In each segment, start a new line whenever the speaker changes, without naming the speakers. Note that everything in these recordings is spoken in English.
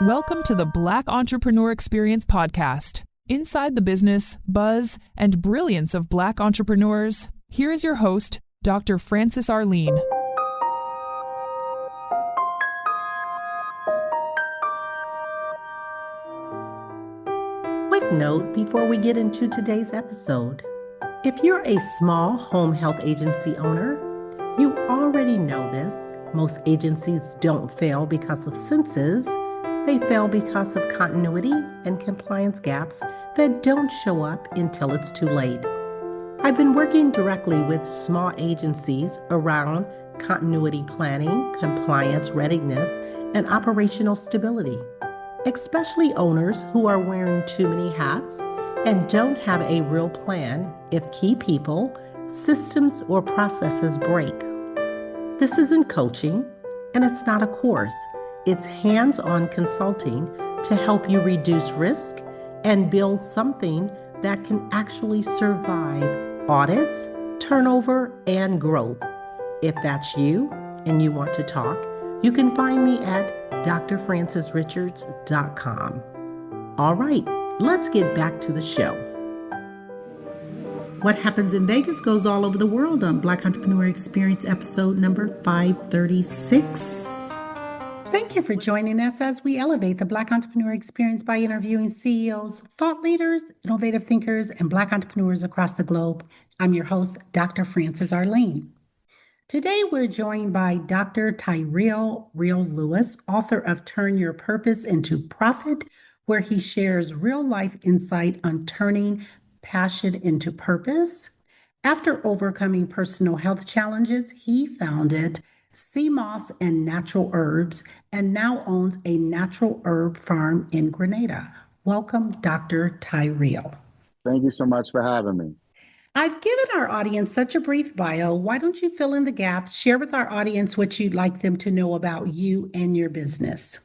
Welcome to the Black Entrepreneur Experience podcast. Inside the business, buzz, and brilliance of Black entrepreneurs, here is your host, Dr. Frances Arlene.
Quick note before we get into today's episode. If you're a small home health agency owner, you already know this. Most agencies don't fail because of census. They fail because of continuity and compliance gaps that don't show up until it's too late. I've been working directly with small agencies around continuity planning, compliance readiness, and operational stability, especially owners who are wearing too many hats and don't have a real plan if key people, systems, or processes break. This isn't coaching, and it's not a course. It's hands-on consulting to help you reduce risk and build something that can actually survive audits, turnover, and growth. If that's you and you want to talk, you can find me at drfrancesrichards.com. All right, let's get back to the show. What happens in Vegas goes all over the world on Black Entrepreneur Experience episode number 536. Thank you for joining us as we elevate the Black Entrepreneur Experience by interviewing CEOs, thought leaders, innovative thinkers, and Black entrepreneurs across the globe. I'm your host, Dr. Frances Arlene. Today, we're joined by Dr. Tyreal Lewis, author of Turn Your Purpose into Profit, where he shares real-life insight on turning passion into purpose. After overcoming personal health challenges, he founded Sea Moss and Natural Herbs and now owns a natural herb farm in Grenada. Welcome, Dr. Tyreal.
Thank you so much for having me.
I've given our audience such a brief bio. Why don't you fill in the gaps? Share with our audience what you'd like them to know about you and your business.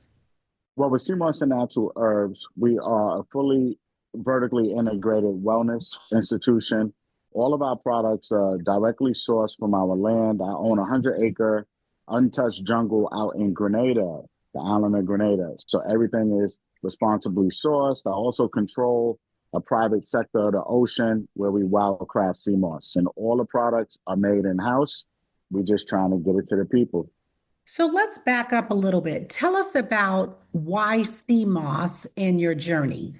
Well, with Sea Moss and Natural Herbs, we are a fully vertically integrated wellness institution. All of our products are directly sourced from our land. I own a 100-acre untouched jungle out in Grenada, the island of Grenada. So everything is responsibly sourced. I also control a private sector of the ocean where we wildcraft sea moss. And all the products are made in-house. We're just trying to get it to the people.
So let's back up a little bit. Tell us about why sea moss and your journey.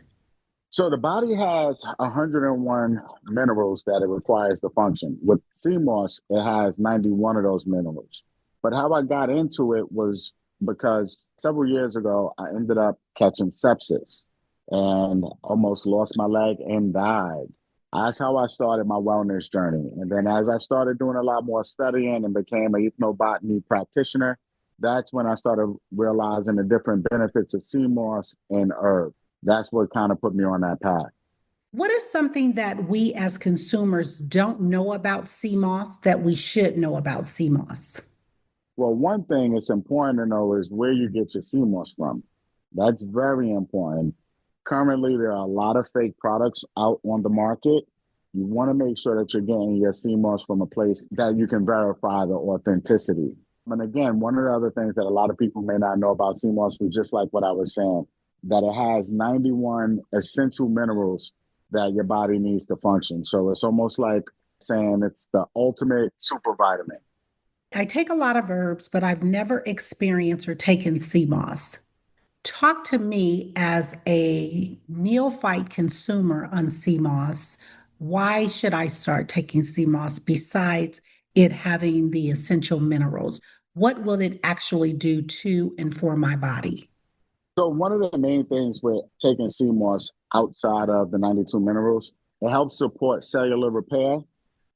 So the body has 101 minerals that it requires to function. With sea moss, it has 91 of those minerals. But how I got into it was because several years ago, I ended up catching sepsis and almost lost my leg and died. That's how I started my wellness journey. And then as I started doing a lot more studying and became an ethnobotany practitioner, that's when I started realizing the different benefits of sea moss and herb. That's what kind of put me on that path.
What is something that we as consumers don't know about sea moss that we should know about sea moss?
Well, one thing it's important to know is where you get your sea moss from. That's very important. Currently, there are a lot of fake products out on the market. You want to make sure that you're getting your sea moss from a place that you can verify the authenticity. And again, one of the other things that a lot of people may not know about sea moss was just like what I was saying, that it has 91 essential minerals that your body needs to function. So it's almost like saying it's the ultimate super vitamin.
I take a lot of herbs, but I've never experienced or taken sea moss. Talk to me as a neophyte consumer on sea moss. Why should I start taking sea moss besides it having the essential minerals? What will it actually do to and for my body?
So one of the main things with taking sea moss outside of the 92 minerals, it helps support cellular repair,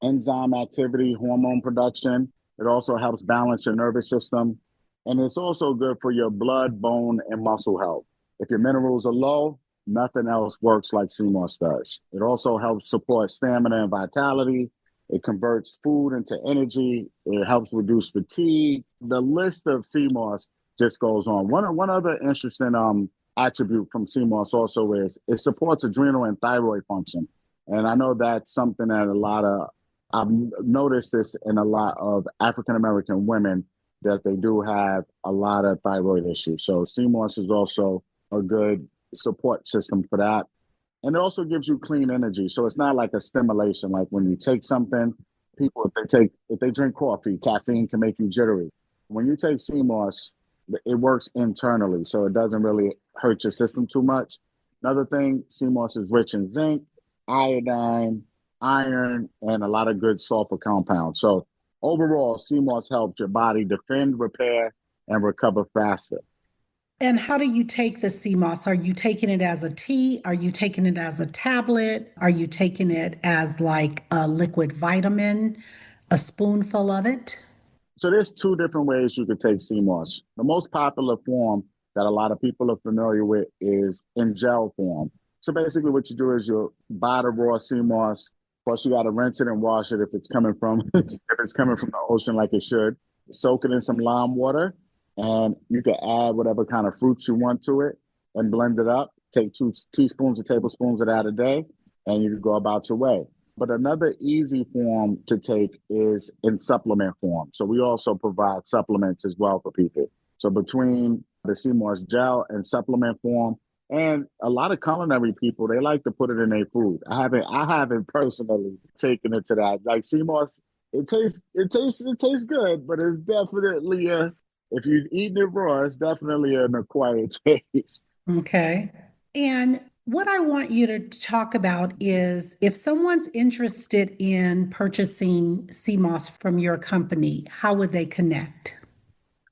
enzyme activity, hormone production. It also helps balance your nervous system. And it's also good for your blood, bone, and muscle health. If your minerals are low, nothing else works like sea moss does. It also helps support stamina and vitality. It converts food into energy. It helps reduce fatigue. The list of sea moss just goes on. One other interesting attribute from sea moss also is it supports adrenal and thyroid function. And I know that's something that I've noticed this in a lot of African-American women, that they do have a lot of thyroid issues. So sea moss is also a good support system for that. And it also gives you clean energy. So it's not like a stimulation. Like when you take something, people, if they drink coffee, caffeine can make you jittery. When you take sea moss, it works internally. So it doesn't really hurt your system too much. Another thing, sea moss is rich in zinc, iodine, iron, and a lot of good sulfur compounds. So overall, sea moss helps your body defend, repair, and recover faster.
And how do you take the sea moss? Are you taking it as a tea? Are you taking it as a tablet? Are you taking it as like a liquid vitamin, a spoonful of it?
So there's two different ways you could take sea moss. The most popular form that a lot of people are familiar with is in gel form. So basically what you do is you buy the raw sea moss. Plus you got to rinse it and wash it if it's coming from if it's coming from the ocean like it should. Soak it in some lime water, and you can add whatever kind of fruits you want to it and blend it up. Take 2 teaspoons or tablespoons of that a day, and you can go about your way. But another easy form to take is in supplement form. So we also provide supplements as well for people. So between the sea moss gel and supplement form, and a lot of culinary people, they like to put it in their food. I haven't personally taken it to that. Like sea moss, it tastes good, but it's definitely if you're eating it raw, it's definitely an acquired taste.
Okay. And what I want you to talk about is if someone's interested in purchasing sea moss from your company, how would they connect?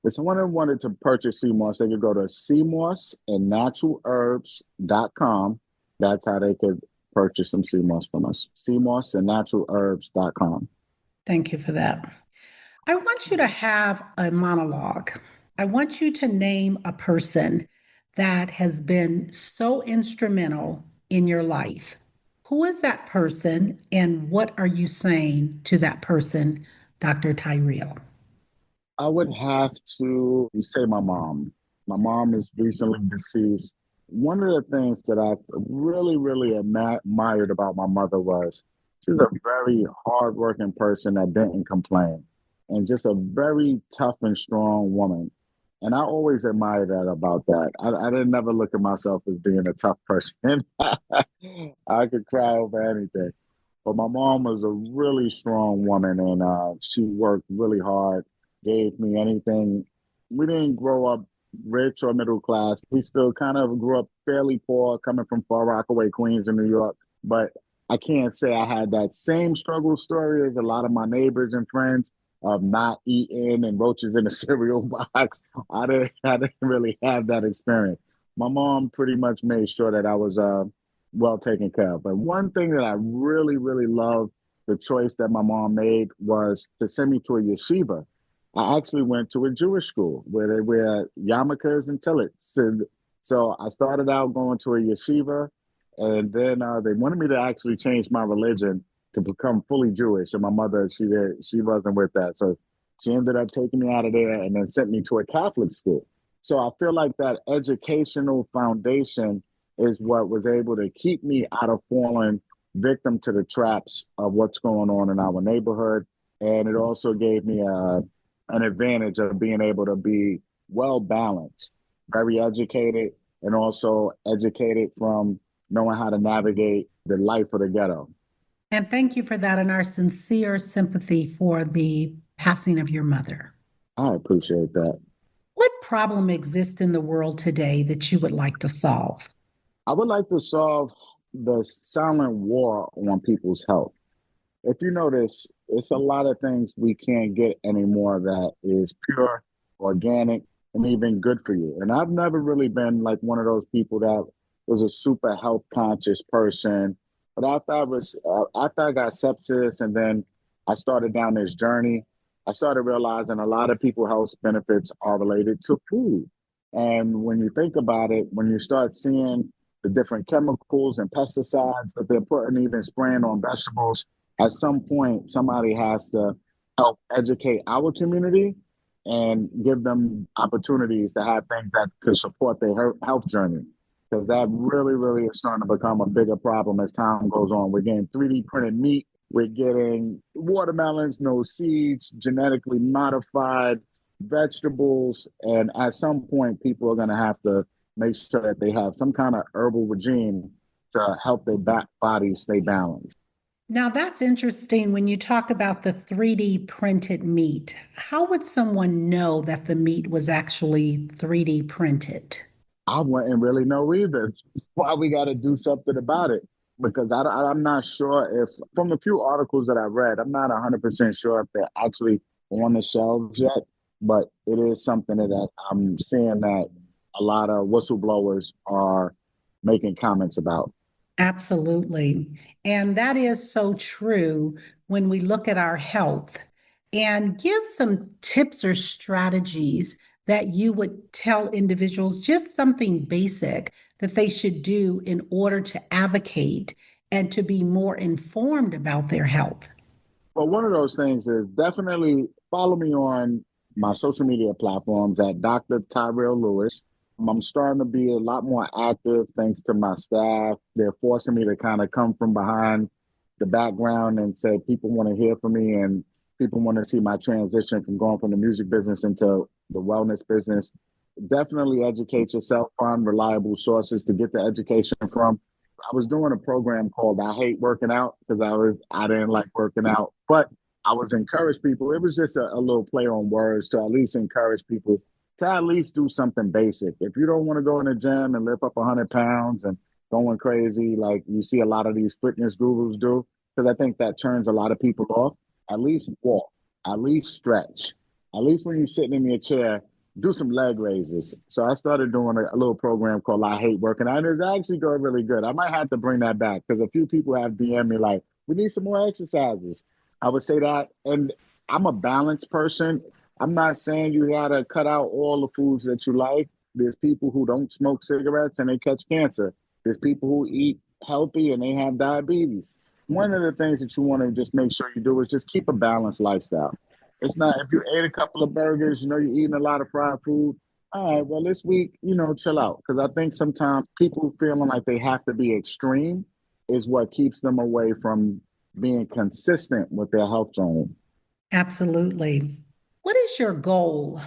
If someone wanted to purchase sea moss, they could go to seamossandnaturalherbs.com. That's how they could purchase some sea moss from us. Seamossandnaturalherbs.com.
Thank you for that. I want you to have a monologue. I want you to name a person that has been so instrumental in your life. Who is that person and what are you saying to that person, Dr. Tyreal?
I would have to say my mom. My mom is recently deceased. One of the things that I really, really admired about my mother was she's a very hardworking person that didn't complain and just a very tough and strong woman. And I always admired that about that. I didn't never look at myself as being a tough person. I could cry over anything. But my mom was a really strong woman, and she worked really hard, gave me anything. We didn't grow up rich or middle class. We still kind of grew up fairly poor, coming from Far Rockaway, Queens, in New York. But I can't say I had that same struggle story as a lot of my neighbors and friends of not eating and roaches in the cereal box. I didn't really have that experience. My mom pretty much made sure that I was well taken care of. But one thing that I really, really love the choice that my mom made was to send me to a yeshiva. I actually went to a Jewish school where they wear yarmulkes and tillets. And so I started out going to a yeshiva, and then they wanted me to actually change my religion to become fully Jewish. And my mother, she wasn't with that. So she ended up taking me out of there and then sent me to a Catholic school. So I feel like that educational foundation is what was able to keep me out of falling victim to the traps of what's going on in our neighborhood. And it also gave me an advantage of being able to be well balanced, very educated, and also educated from knowing how to navigate the life of the ghetto.
And thank you for that and our sincere sympathy for the passing of your mother.
I appreciate that.
What problem exists in the world today that you would like to solve?
I would like to solve the silent war on people's health. If you notice, it's a lot of things we can't get anymore that is pure, organic, and even good for you. And I've never really been like one of those people that was a super health conscious person. But after I got sepsis and then I started down this journey, I started realizing a lot of people's health benefits are related to food. And when you think about it, when you start seeing the different chemicals and pesticides that they're putting, even spraying on vegetables, at some point, somebody has to help educate our community and give them opportunities to have things that could support their health journey. Because that really, really is starting to become a bigger problem as time goes on. We're getting 3D printed meat. We're getting watermelons, no seeds, genetically modified vegetables. And at some point, people are going to have to make sure that they have some kind of herbal regime to help their back bodies stay balanced.
Now, that's interesting when you talk about the 3D printed meat. How would someone know that the meat was actually 3D printed?
I wouldn't really know either. That's why we got to do something about it. Because I'm not sure if, from the few articles that I read, I'm not 100% sure if they're actually on the shelves yet. But it is something that I'm seeing that a lot of whistleblowers are making comments about.
Absolutely. And that is so true when we look at our health. And give some tips or strategies that you would tell individuals, just something basic that they should do in order to advocate and to be more informed about their health.
But one of those things is definitely follow me on my social media platforms at Dr. Tyreal Lewis. I'm starting to be a lot more active thanks to my staff. They're forcing me to kind of come from behind the background and say people want to hear from me and people want to see my transition from going from the music business into the wellness business. Definitely educate yourself on reliable sources to get the education from. I was doing a program called I Hate Working Out because I didn't like working out, but I was encourage people. It was just a little play on words to at least encourage people to at least do something basic. If you don't want to go in the gym and lift up 100 pounds and going crazy like you see a lot of these fitness gurus do, because I think that turns a lot of people off, at least walk, at least stretch. At least when you're sitting in your chair, do some leg raises. So I started doing a little program called I Hate Working Out, and it's actually going really good. I might have to bring that back because a few people have DM'd me like, we need some more exercises. I would say that. And I'm a balanced person. I'm not saying you got to cut out all the foods that you like. There's people who don't smoke cigarettes and they catch cancer. There's people who eat healthy and they have diabetes. One of the things that you want to just make sure you do is just keep a balanced lifestyle. It's not, if you ate a couple of burgers, you're eating a lot of fried food. All right, well, this week, chill out. Because I think sometimes people feeling like they have to be extreme is what keeps them away from being consistent with their health journey.
Absolutely. What is your goal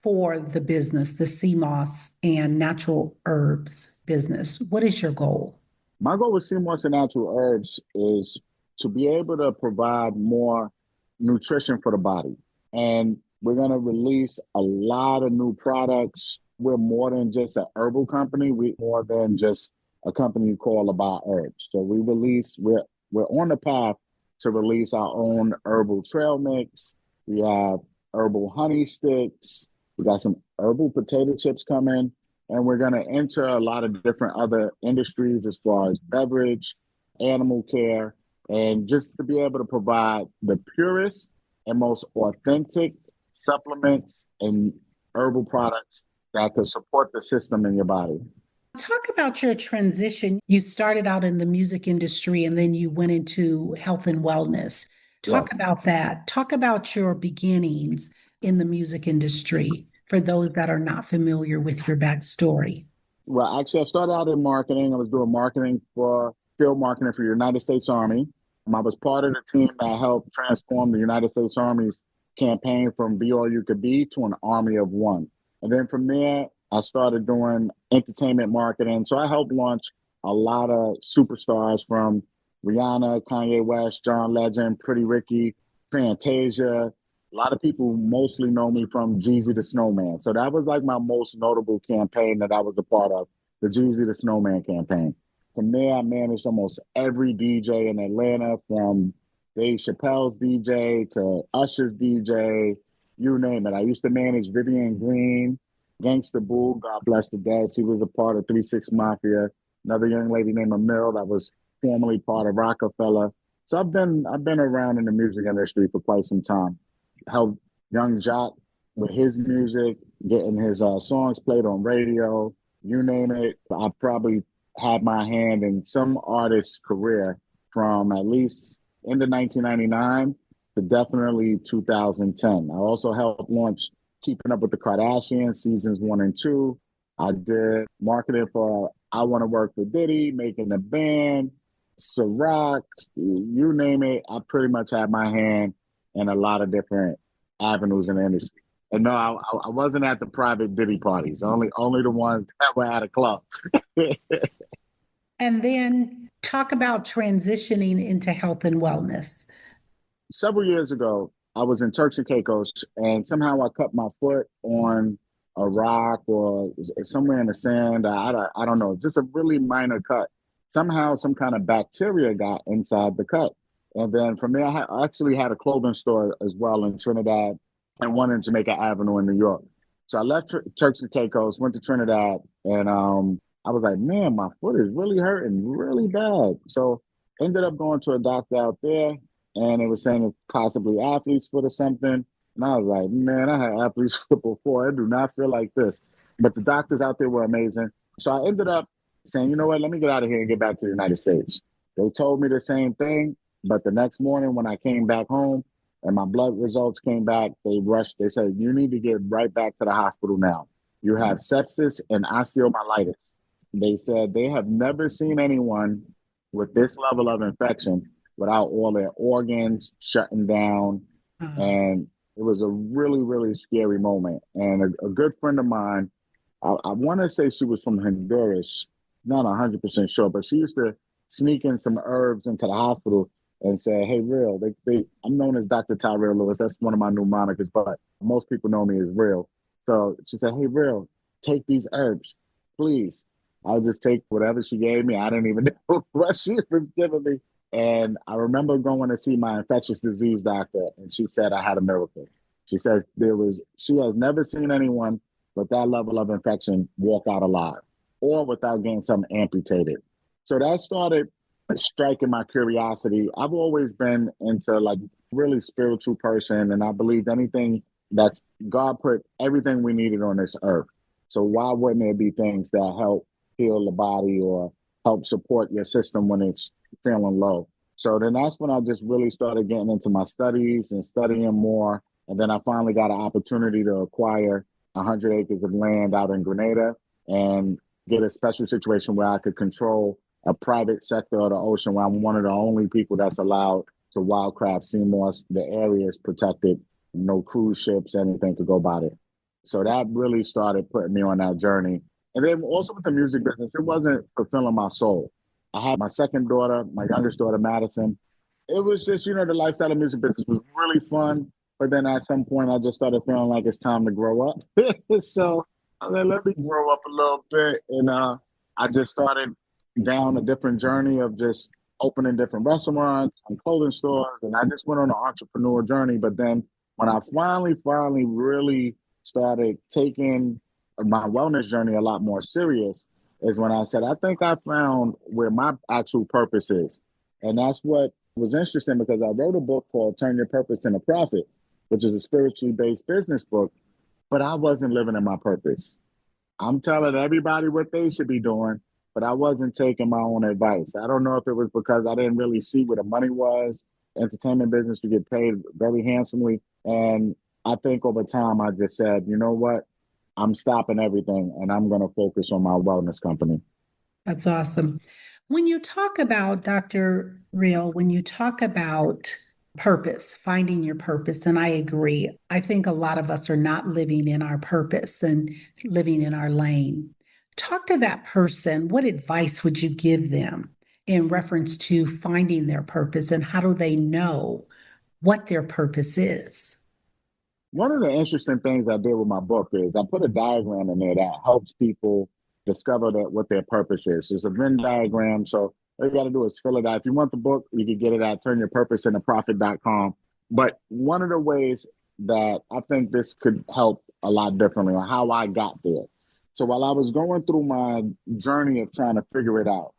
for the business, the CMOS and natural herbs business? What is your goal?
My goal with CMOS and natural herbs is to be able to provide more nutrition for the body. And we're going to release a lot of new products. We're more than just an herbal company. We're more than just a company called About Herbs. So we're on the path to release our own herbal trail mix. We have herbal honey sticks. We got some herbal potato chips coming. And we're going to enter a lot of different other industries as far as beverage, animal care, and just to be able to provide the purest and most authentic supplements and herbal products that could support the system in your body.
Talk about your transition. You started out in the music industry and then you went into health and wellness. Talk
Yes.
about that. Talk about your beginnings in the music industry for those that are not familiar with your backstory.
Well, actually, I started out in marketing. I was doing field marketing for the United States Army. I was part of the team that helped transform the United States Army's campaign from Be All You Could Be to an Army of One. And then from there, I started doing entertainment marketing. So I helped launch a lot of superstars from Rihanna, Kanye West, John Legend, Pretty Ricky, Fantasia. A lot of people mostly know me from Jeezy the Snowman. So that was like my most notable campaign that I was a part of, the Jeezy the Snowman campaign. From there, I managed almost every DJ in Atlanta, from Dave Chappelle's DJ to Usher's DJ, you name it. I used to manage Vivian Green, Gangsta Boo, God bless the dead. She was a part of 3-6 Mafia. Another young lady named Emil that was formerly part of Rockefeller. So I've been around in the music industry for quite some time. Helped Young Jock with his music, getting his songs played on radio, you name it. I probably had my hand in some artist's career from at least into 1999 to definitely 2010. I also helped launch Keeping Up with the Kardashians seasons 1 and 2. I did marketing for I Want to Work for Diddy, Making the Band, Ciroc, you name it. I pretty much had my hand in a lot of different avenues in the industry. And no, I wasn't at the private Diddy parties. Only the ones that were at a club.
And then talk about transitioning into health and wellness.
Several years ago, I was in Turks and Caicos, and somehow I cut my foot on a rock or somewhere in the sand. I don't know, just a really minor cut. Somehow, some kind of bacteria got inside the cut. And then from there, I actually had a clothing store as well in Trinidad and one in Jamaica Avenue in New York. So I left Turks and Caicos, went to Trinidad, and I was like, man, my foot is really hurting really bad. So ended up going to a doctor out there, and it was saying it's possibly athlete's foot or something. And I was like, man, I had athlete's foot before. It do not feel like this. But the doctors out there were amazing. So I ended up saying, you know what, let me get out of here and get back to the United States. They told me the same thing, but the next morning when I came back home and my blood results came back, they rushed. They said, you need to get right back to the hospital now. You have sepsis and osteomyelitis. They said they have never seen anyone with this level of infection without all their organs shutting down. And it was a really, really scary moment. And a good friend of mine, I want to say she was from Honduras, not 100% sure, but she used to sneak in some herbs into the hospital and say, hey, Real, I'm known as Dr. Tyreal Lewis. That's one of my new monikers, but most people know me as Real. So she said, hey, Real, take these herbs, please. I'll just take whatever she gave me. I didn't even know what she was giving me. And I remember going to see my infectious disease doctor, and she said I had a miracle. She said she has never seen anyone with that level of infection walk out alive or without getting something amputated. So that started striking my curiosity. I've always been into like really spiritual person, and I believed anything that's God put everything we needed on this earth. So why wouldn't there be things that help heal the body or help support your system when it's feeling low? So then that's when I just really started getting into my studies and studying more. And then I finally got an opportunity to acquire 100 acres of land out in Grenada and get a special situation where I could control a private sector of the ocean where I'm one of the only people that's allowed to wildcraft sea moss. The area is protected, no cruise ships, anything could go by there. So that really started putting me on that journey. And then also with the music business, it wasn't fulfilling my soul. I had my second daughter, my youngest daughter, Madison. It was just, the lifestyle of music business was really fun. But then at some point, I just started feeling like it's time to grow up. So I said, let me grow up a little bit. And I just started down a different journey of just opening different restaurants and clothing stores. And I just went on an entrepreneur journey. But then when I finally really started taking my wellness journey a lot more serious is when I said, I think I found where my actual purpose is. And that's what was interesting because I wrote a book called Turn Your Purpose into Profit, which is a spiritually based business book, but I wasn't living in my purpose. I'm telling everybody what they should be doing, but I wasn't taking my own advice. I don't know if it was because I didn't really see where the money was. Entertainment business, you get paid very handsomely. And I think over time, I just said, you know what? I'm stopping everything and I'm going to focus on my wellness company.
That's awesome. When you talk about, Dr. Real, when you talk about purpose, finding your purpose, and I agree, I think a lot of us are not living in our purpose and living in our lane. Talk to that person. What advice would you give them in reference to finding their purpose, and how do they know what their purpose is?
One of the interesting things I did with my book is I put a diagram in there that helps people discover what their purpose is. It's a Venn diagram. So all you got to do is fill it out. If you want the book, you can get it at turnyourpurposeintoprofit.com. But one of the ways that I think this could help a lot differently on how I got there. So while I was going through my journey of trying to figure it out,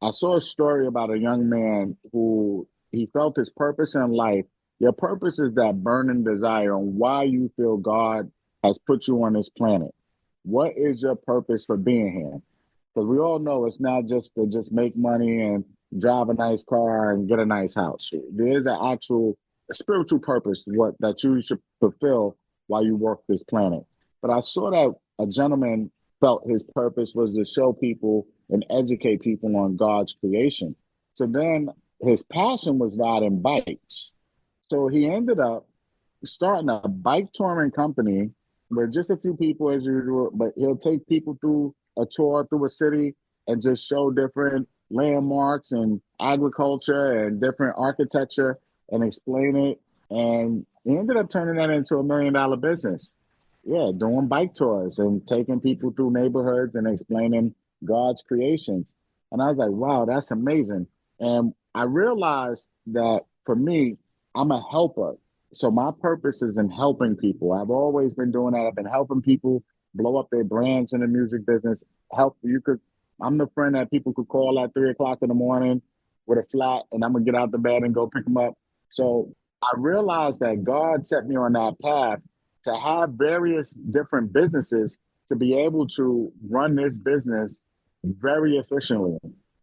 I saw a story about a young man who he felt his purpose in life. Your purpose is that burning desire on why you feel God has put you on this planet. What is your purpose for being here? Because we all know it's not just to just make money and drive a nice car and get a nice house. There is an actual spiritual purpose that you should fulfill while you work this planet. But I saw that a gentleman felt his purpose was to show people and educate people on God's creation. So then his passion was riding bikes. So he ended up starting a bike touring company with just a few people as usual, but he'll take people through a tour through a city and just show different landmarks and agriculture and different architecture and explain it. And he ended up turning that into $1 million business. Yeah, doing bike tours and taking people through neighborhoods and explaining God's creations. And I was like, wow, that's amazing. And I realized that for me, I'm a helper. So my purpose is in helping people. I've always been doing that. I've been helping people blow up their brands in the music business. I'm the friend that people could call at 3 o'clock in the morning with a flat, and I'm gonna get out the bed and go pick them up. So I realized that God set me on that path to have various different businesses to be able to run this business very efficiently.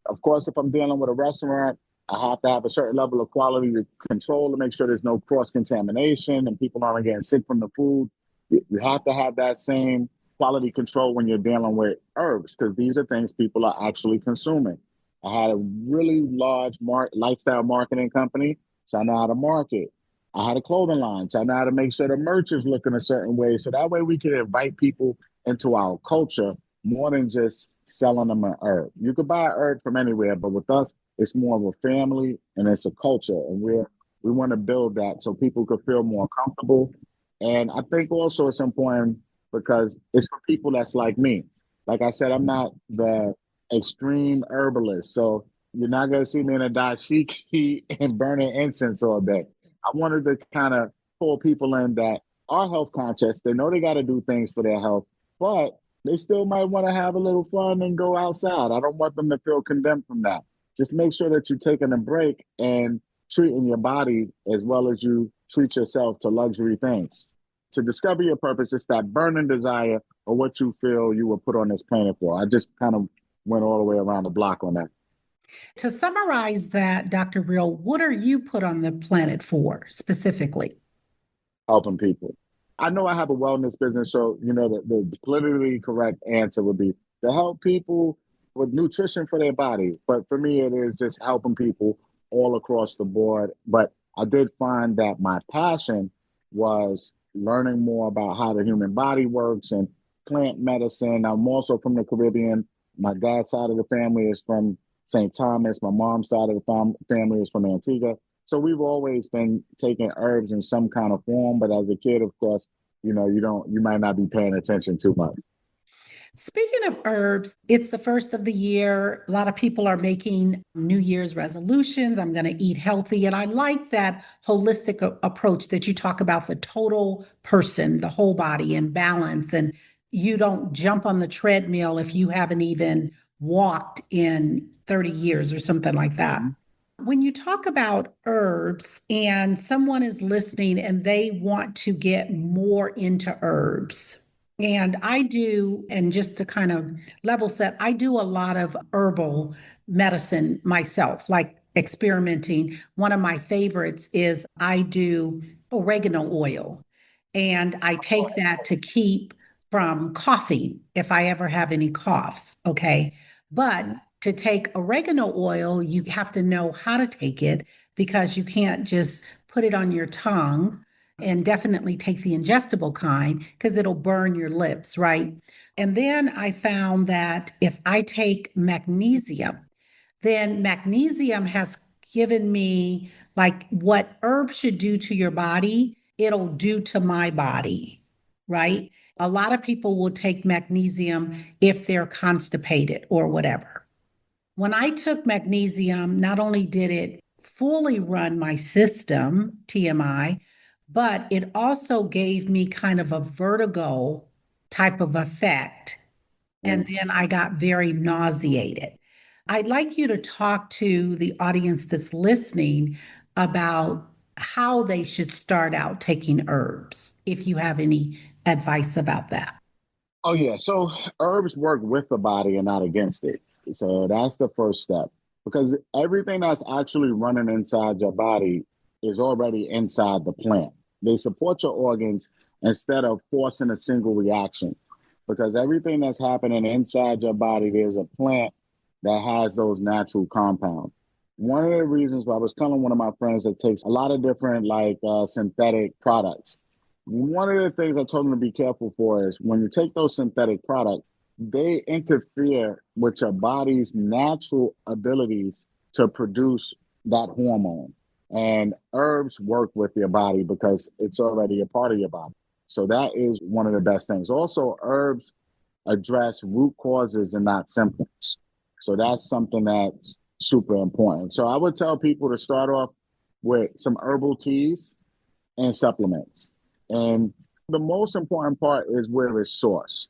Of course, if I'm dealing with a restaurant, I have to have a certain level of quality control to make sure there's no cross-contamination and people aren't getting sick from the food. You have to have that same quality control when you're dealing with herbs, because these are things people are actually consuming. I had a really large lifestyle marketing company, so I know how to market. I had a clothing line, so I know how to make sure the merch is looking a certain way. So that way we can invite people into our culture more than just selling them an herb. You could buy an herb from anywhere, but with us, it's more of a family and it's a culture. And we want to build that so people could feel more comfortable. And I think also it's important because it's for people that's like me. Like I said, I'm not the extreme herbalist. So you're not going to see me in a dashiki and burning incense all day. I wanted to kind of pull people in that are health conscious. They know they got to do things for their health, but they still might want to have a little fun and go outside. I don't want them to feel condemned from that. Just make sure that you're taking a break and treating your body as well as you treat yourself to luxury things. To discover your purpose, it's that burning desire or what you feel you were put on this planet for. I just kind of went all the way around the block on that.
To summarize that, Dr. Real, what are you put on the planet for specifically?
Helping people. I know I have a wellness business, so the politically correct answer would be to help people with nutrition for their body. But for me, it is just helping people all across the board. But I did find that my passion was learning more about how the human body works and plant medicine. I'm also from the Caribbean. My dad's side of the family is from St. Thomas. My mom's side of the family is from Antigua. So we've always been taking herbs in some kind of form. But as a kid, of course, you might not be paying attention too much.
Speaking of herbs, it's the first of the year. A lot of people are making New Year's resolutions. I'm going to eat healthy. And I like that holistic approach that you talk about the total person, the whole body and balance. And you don't jump on the treadmill if you haven't even walked in 30 years or something like that. When you talk about herbs and someone is listening and they want to get more into herbs, and I do, and just to kind of level set, I do a lot of herbal medicine myself, like experimenting. One of my favorites is I do oregano oil, and I take that to keep from coughing if I ever have any coughs. Okay. But to take oregano oil, you have to know how to take it because you can't just put it on your tongue, and definitely take the ingestible kind because it'll burn your lips, right? And then I found that if I take magnesium, then magnesium has given me like what herbs should do to your body, it'll do to my body, right? A lot of people will take magnesium if they're constipated or whatever. When I took magnesium, not only did it fully run my system, TMI, but it also gave me kind of a vertigo type of effect. And then I got very nauseated. I'd like you to talk to the audience that's listening about how they should start out taking herbs, if you have any advice about that.
Oh, yeah. So herbs work with the body and not against it. So that's the first step, because everything that's actually running inside your body is already inside the plant. They support your organs instead of forcing a single reaction, because everything that's happening inside your body, there's a plant that has those natural compounds. One of the reasons why I was telling one of my friends that takes a lot of different synthetic products, One of the things I told them to be careful for is when you take those synthetic products, they interfere with your body's natural abilities to produce that hormone. And herbs work with your body because it's already a part of your body. So that is one of the best things. Also, herbs address root causes and not symptoms. So that's something that's super important. So I would tell people to start off with some herbal teas and supplements. And the most important part is where it's sourced.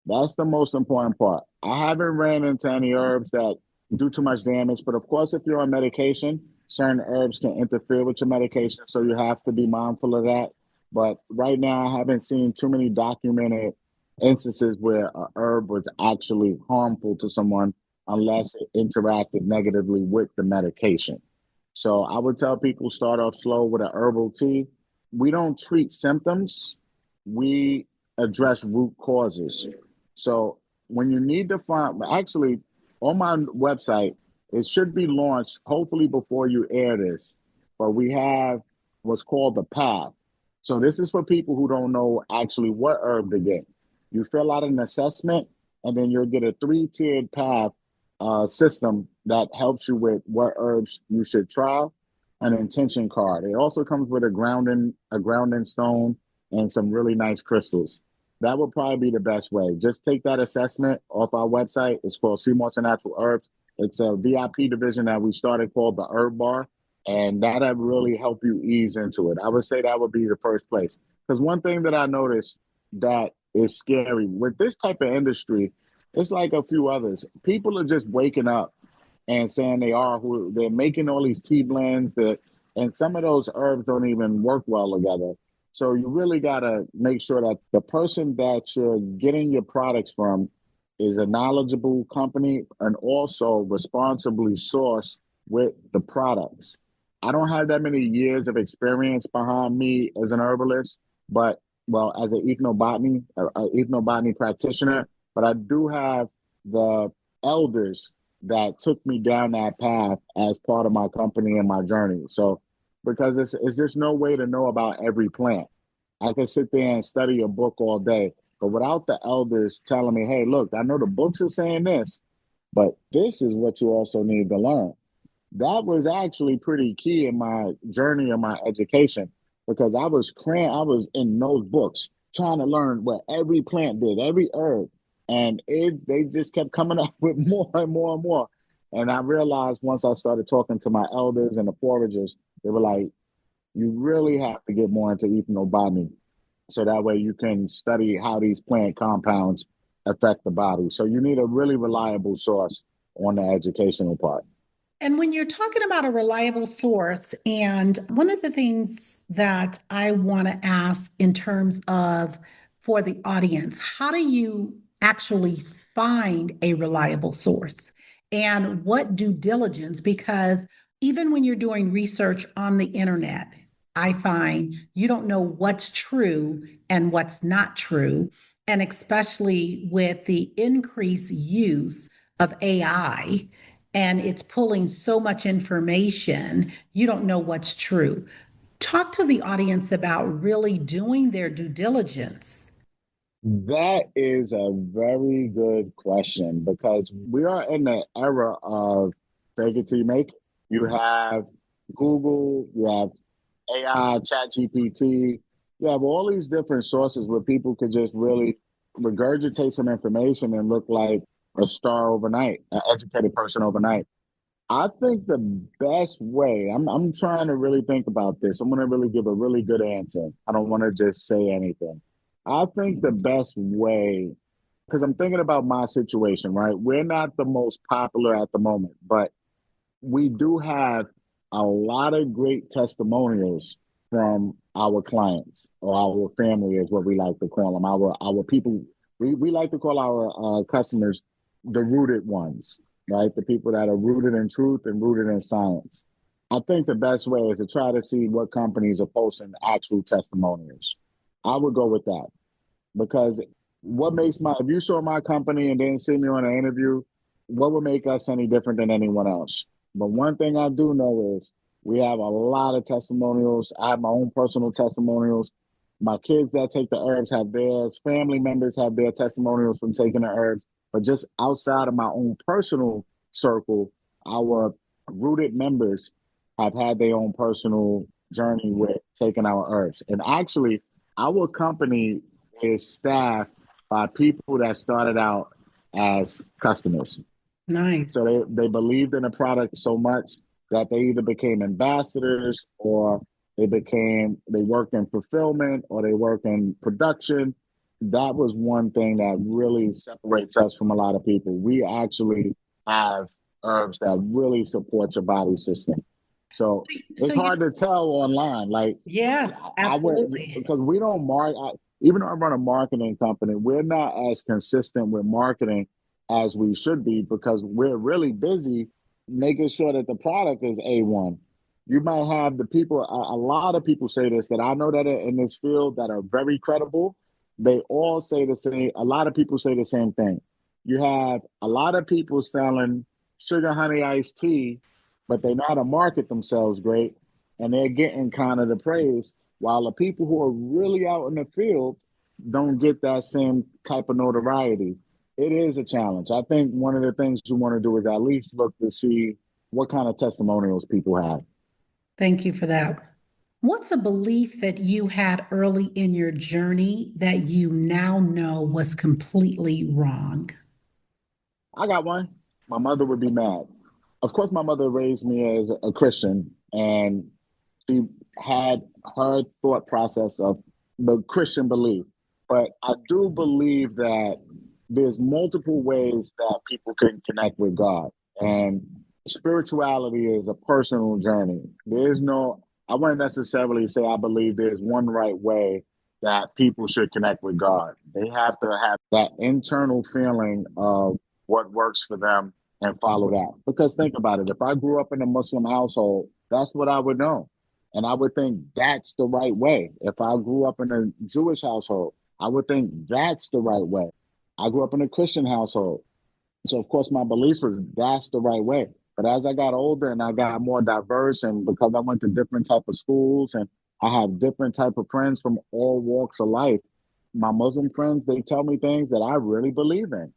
That's the most important part. I haven't ran into any herbs that do too much damage, but of course, if you're on medication, certain herbs can interfere with your medication. So you have to be mindful of that. But right now, I haven't seen too many documented instances where a herb was actually harmful to someone unless it interacted negatively with the medication. So I would tell people start off slow with an herbal tea. We don't treat symptoms, we address root causes. So when you need to find, actually, on my website, it should be launched hopefully before you air this, but we have what's called the path. So this is for people who don't know actually what herb to get. You fill out an assessment, and then you'll get a three-tiered path system that helps you with what herbs you should try, an intention card. It also comes with a grounding stone and some really nice crystals. That would probably be the best way. Just take that assessment off our website. It's called Sea Moss and Natural Herbs. It's a VIP division that we started called the Herb Bar, and that'll really help you ease into it. I would say that would be the first place. Because one thing that I noticed that is scary with this type of industry, it's like a few others. People are just waking up and saying they're making all these tea blends and some of those herbs don't even work well together. So you really got to make sure that the person that you're getting your products from is a knowledgeable company and also responsibly sourced with the products. I don't have that many years of experience behind me as an herbalist, but well, as an ethnobotany practitioner, but I do have the elders that took me down that path as part of my company and my journey. So, because it's just no way to know about every plant. I can sit there and study a book all day, but without the elders telling me, hey, look, I know the books are saying this, but this is what you also need to learn. That was actually pretty key in my journey and my education because I was in those books trying to learn what every plant did, every herb. And they just kept coming up with more and more and more. And I realized once I started talking to my elders and the foragers, they were like, you really have to get more into ethnobotany. So that way you can study how these plant compounds affect the body. So you need a really reliable source on the educational part.
And when you're talking about a reliable source, and one of the things that I want to ask in terms of for the audience, how do you actually find a reliable source? And what due diligence? Because even when you're doing research on the internet, I find you don't know what's true and what's not true. And especially with the increased use of AI and it's pulling so much information, you don't know what's true. Talk to the audience about really doing their due diligence.
That is a very good question because we are in the era of fake it till you make it. You have Google, you have AI, ChatGPT, you have all these different sources where people could just really regurgitate some information and look like a star overnight, an educated person overnight. I think the best way, I'm trying to really think about this. I'm going to really give a really good answer. I don't want to just say anything. I think the best way, because I'm thinking about my situation, right? We're not the most popular at the moment, but we do have a lot of great testimonials from our clients or our family is what we like to call them. Our people, we like to call our customers the rooted ones, right? The people that are rooted in truth and rooted in science. I think the best way is to try to see what companies are posting actual testimonials. I would go with that because if you saw my company and didn't see me on an interview, what would make us any different than anyone else? But one thing I do know is we have a lot of testimonials. I have my own personal testimonials. My kids that take the herbs have theirs. Family members have their testimonials from taking the herbs. But just outside of my own personal circle, our rooted members have had their own personal journey with taking our herbs. And actually, our company is staffed by people that started out as customers.
Nice.
So they believed in the product so much that they either became ambassadors or they worked in fulfillment or they work in production. That was one thing that really separates us from a lot of people. We actually have herbs that really support your body system. So
So
it's
you,
hard to tell online. Like
yes,
I would,
absolutely.
because we don't even though I run a marketing company, we're not as consistent with marketing as we should be because we're really busy making sure that the product is A1. You might have the people, a lot of people say this that I know that are in this field that are very credible. They all say the same, a lot of people say the same thing. You have a lot of people selling sugar honey iced tea, but they know how to market themselves great and they're getting kind of the praise, while the people who are really out in the field don't get that same type of notoriety. It is a challenge. I think one of the things you want to do is at least look to see what kind of testimonials people have.
Thank you for that. What's a belief that you had early in your journey that you now know was completely wrong?
I got one. My mother would be mad. Of course, my mother raised me as a Christian, and she had her thought process of the Christian belief. But I do believe that there's multiple ways that people can connect with God. And spirituality is a personal journey. There's no, I wouldn't necessarily say I believe there's one right way that people should connect with God. They have to have that internal feeling of what works for them and follow that. Because think about it, if I grew up in a Muslim household, that's what I would know. And I would think that's the right way. If I grew up in a Jewish household, I would think that's the right way. I grew up in a Christian household. So of course my beliefs was that's the right way. But as I got older and I got more diverse and because I went to different type of schools and I have different type of friends from all walks of life, my Muslim friends, they tell me things that I really believe in.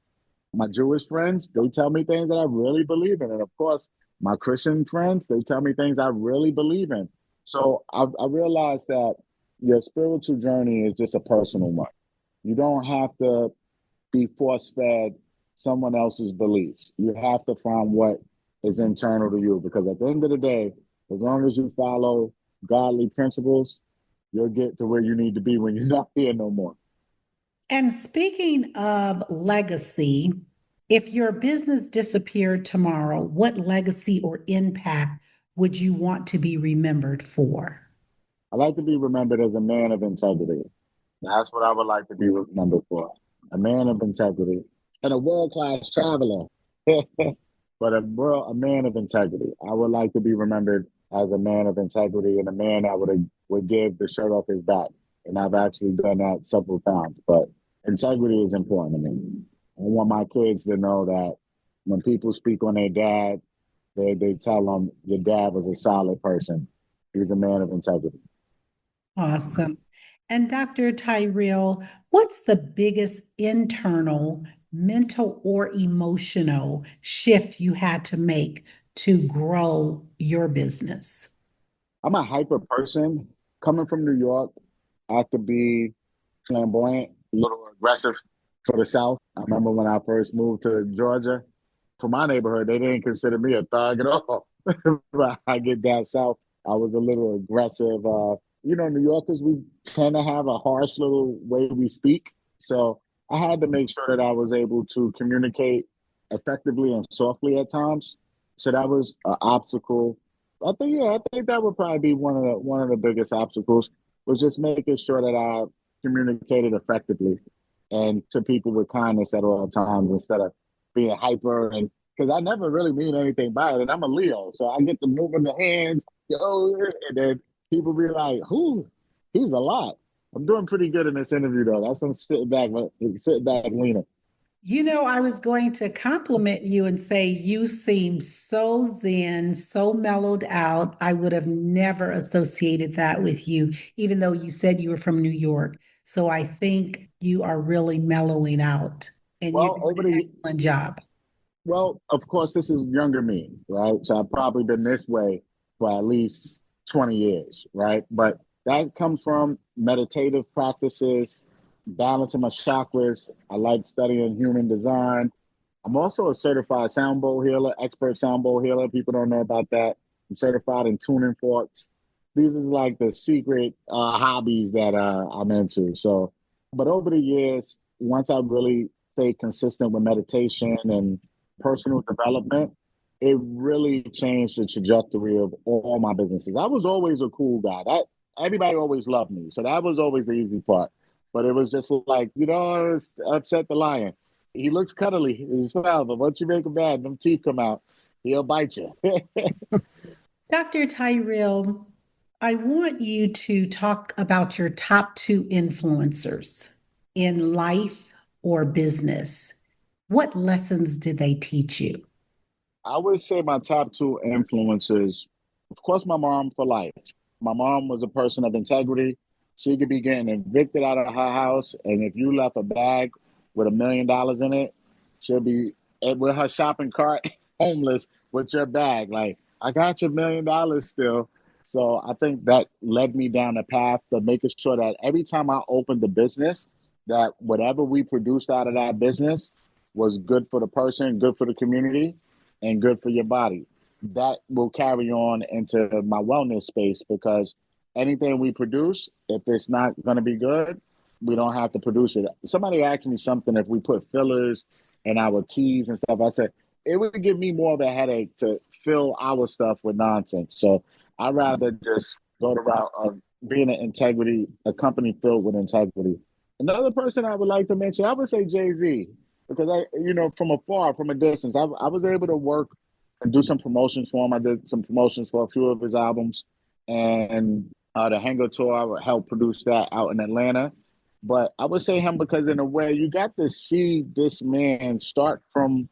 My Jewish friends, they tell me things that I really believe in. And of course, my Christian friends, they tell me things I really believe in. So I realized that your spiritual journey is just a personal one. You don't have to be force fed someone else's beliefs. You have to find what is internal to you because at the end of the day, as long as you follow godly principles, you'll get to where you need to be when you're not here no more.
And speaking of legacy, if your business disappeared tomorrow, what legacy or impact would you want to be remembered for?
I like to be remembered as a man of integrity. That's what I would like to be remembered for. A man of integrity and a world-class traveler, but a man of integrity. I would like to be remembered as a man of integrity and a man that would give the shirt off his back. And I've actually done that several times. But integrity is important to me. I want my kids to know that when people speak on their dad, they tell them your dad was a solid person. He was a man of integrity.
Awesome. And Dr. Tyreal, what's the biggest internal, mental, or emotional shift you had to make to grow your business?
I'm a hyper person. Coming from New York, I have to be flamboyant, a little aggressive for the South. I remember when I first moved to Georgia, for my neighborhood, they didn't consider me a thug at all. But I get down south, I was a little aggressive. New Yorkers, we tend to have a harsh little way we speak. So I had to make sure that I was able to communicate effectively and softly at times. So that was an obstacle. I think that would probably be one of the biggest obstacles was just making sure that I communicated effectively and to people with kindness at all times instead of being hyper and because I never really mean anything by it. And I'm a Leo, so I get to moving the hands, and then people be like, "Who? He's a lot." I'm doing pretty good in this interview though. That's I'm sitting back leaning.
I was going to compliment you and say you seem so zen, so mellowed out. I would have never associated that with you, even though you said you were from New York. So I think you are really mellowing out and you're
Well,
doing an excellent job.
well, of course, this is younger me, right? So I've probably been this way for at least 20 years, right? But that comes from meditative practices, balancing my chakras. I like studying human design. I'm also a certified sound bowl healer, expert sound bowl healer. People don't know about that. I'm certified in tuning forks. These are like the secret hobbies that I'm into. So, but over the years, once I really stayed consistent with meditation and personal development, it really changed the trajectory of all my businesses. I was always a cool guy. Everybody always loved me, so that was always the easy part. But it was just like, upset the lion. He looks cuddly as well, but once you make him mad, them teeth come out, he'll bite you.
Dr. Tyreal, I want you to talk about your top two influencers in life or business. What lessons did they teach you?
I would say my top two influences, of course, my mom for life. My mom was a person of integrity. She could be getting evicted out of her house, and if you left a bag with $1 million in it, she'll be with her shopping cart, homeless with your bag. Like, I got your $1 million still. So I think that led me down the path of making sure that every time I opened the business, that whatever we produced out of that business was good for the person, good for the community, and good for your body. That will carry on into my wellness space because anything we produce, if it's not going to be good, we don't have to produce it. Somebody asked me something if we put fillers in our teas and stuff. I said, it would give me more of a headache to fill our stuff with nonsense. So I'd rather just go the route of being an integrity, a company filled with integrity. Another person I would like to mention, I would say Jay-Z, because from afar, from a distance, I was able to work and do some promotions for him. I did some promotions for a few of his albums, and the Hangar Tour, I helped produce that out in Atlanta. But I would say him because in a way, you got to see this man start from,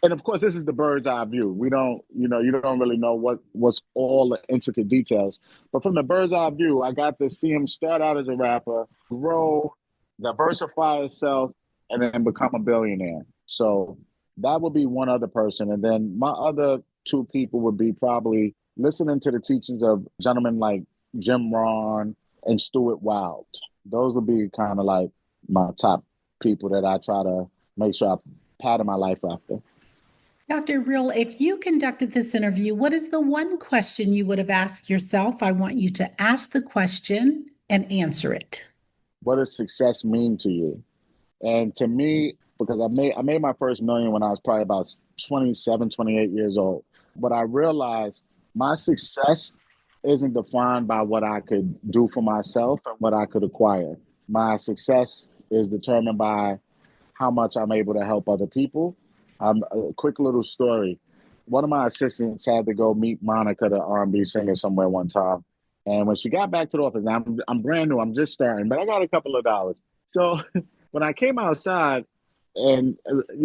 and of course, this is the bird's eye view. We don't, you don't really know what's all the intricate details. But from the bird's eye view, I got to see him start out as a rapper, grow, diversify himself, and then become a billionaire. So that would be one other person. And then my other two people would be probably listening to the teachings of gentlemen like Jim Rohn and Stuart Wilde. Those would be kind of like my top people that I try to make sure I pattern my life after.
Dr. Real, if you conducted this interview, what is the one question you would have asked yourself? I want you to ask the question and answer it.
What does success mean to you? And to me, because I made my first million when I was probably about 27, 28 years old. But I realized my success isn't defined by what I could do for myself and what I could acquire. My success is determined by how much I'm able to help other people. A quick little story. One of my assistants had to go meet Monica, the R&B singer, somewhere one time. And when she got back to the office, now I'm brand new, I'm just starting, but I got a couple of dollars. So when I came outside and,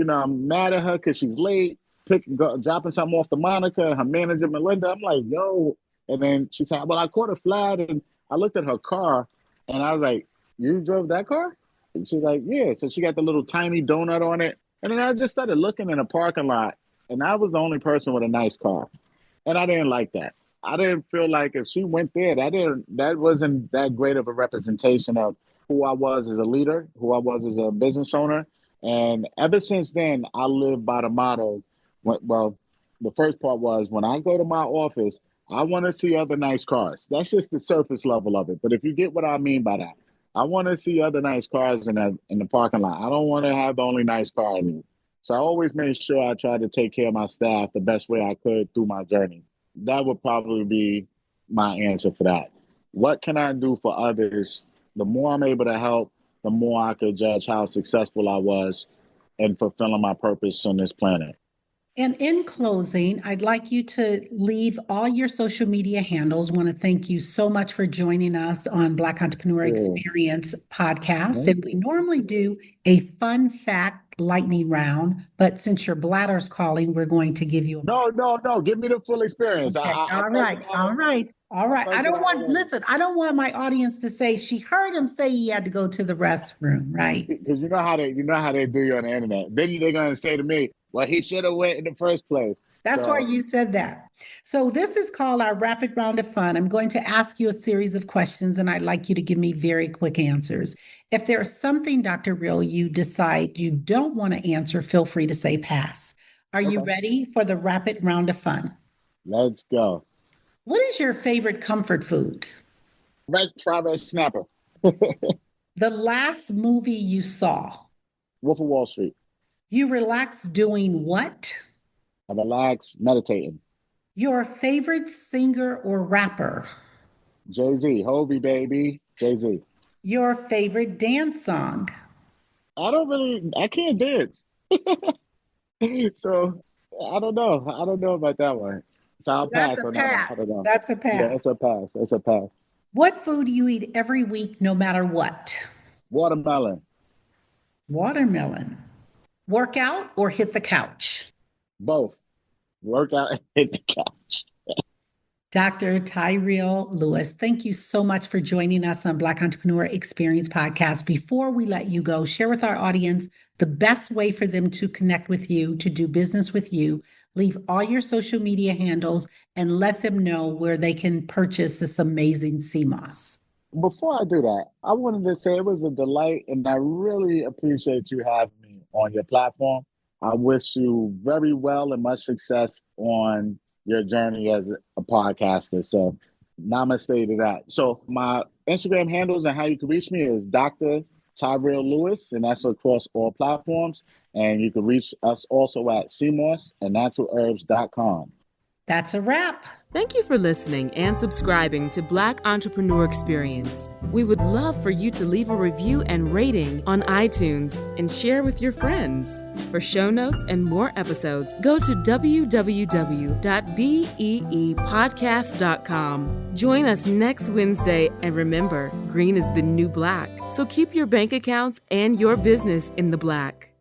I'm mad at her because she's late, dropping something off to Monica and her manager, Melinda, I'm like, yo. And then she said, well, I caught a flat and I looked at her car and I was like, you drove that car? And she's like, yeah. So she got the little tiny donut on it. And then I just started looking in a parking lot and I was the only person with a nice car. And I didn't like that. I didn't feel like if she went there, that wasn't that great of a representation of who I was as a leader, who I was as a business owner. And ever since then, I live by the motto. Well, the first part was when I go to my office, I want to see other nice cars. That's just the surface level of it. But if you get what I mean by that, I want to see other nice cars in the parking lot. I don't want to have the only nice car in me. So I always made sure I tried to take care of my staff the best way I could through my journey. That would probably be my answer for that. What can I do for others? The more I'm able to help, the more I could judge how successful I was in fulfilling my purpose on this planet.
And in closing, I'd like you to leave all your social media handles. I want to thank you so much for joining us on Black Entrepreneur
Yeah.
Experience podcast.
Yeah.
And we normally do a fun fact lightning round, but since your bladder's calling, we're going to give you a
No, no, no. Give me the full experience.
Okay. All right. All right. All right. I don't want, listen, I don't want my audience to say she heard him say he had to go to the restroom, right?
Because you know how they do you on the internet. Then they're gonna say to me, well, he should have went in the first place.
That's why you said that. So this is called our rapid round of fun. I'm going to ask you a series of questions and I'd like you to give me very quick answers. If there's something, Dr. Real, you decide you don't want to answer, feel free to say pass. Are you ready for the rapid round of fun?
Let's go.
What is your favorite comfort food?
Fried red snapper.
The last movie you saw?
Wolf of Wall Street.
You relax doing what?
I relax meditating.
Your favorite singer or rapper?
Jay-Z, Hobie baby, Jay-Z.
Your favorite dance song?
I can't dance. So I don't know. I don't know about that one. So I'll pass on that one. I don't know.
That's a pass.
Yeah, it's a pass. It's a pass.
What food do you eat every week, no matter what?
Watermelon.
Watermelon. Work out or hit the couch?
Both. Work out and hit the couch.
Dr. Tyreal Lewis, thank you so much for joining us on Black Entrepreneur Experience Podcast. Before we let you go, share with our audience the best way for them to connect with you, to do business with you. Leave all your social media handles and let them know where they can purchase this amazing sea moss.
Before I do that, I wanted to say it was a delight and I really appreciate you having me on your platform. I wish you very well and much success on your journey as a podcaster. So namaste to that. So my Instagram handles and how you can reach me is Dr. Tyreal Lewis, and that's across all platforms. And you can reach us also at cmossandnaturalherbs.com.
That's a wrap.
Thank you for listening and subscribing to Black Entrepreneur Experience. We would love for you to leave a review and rating on iTunes and share with your friends. For show notes and more episodes, go to www.beepodcast.com. Join us next Wednesday, and remember, green is the new black. So keep your bank accounts and your business in the black.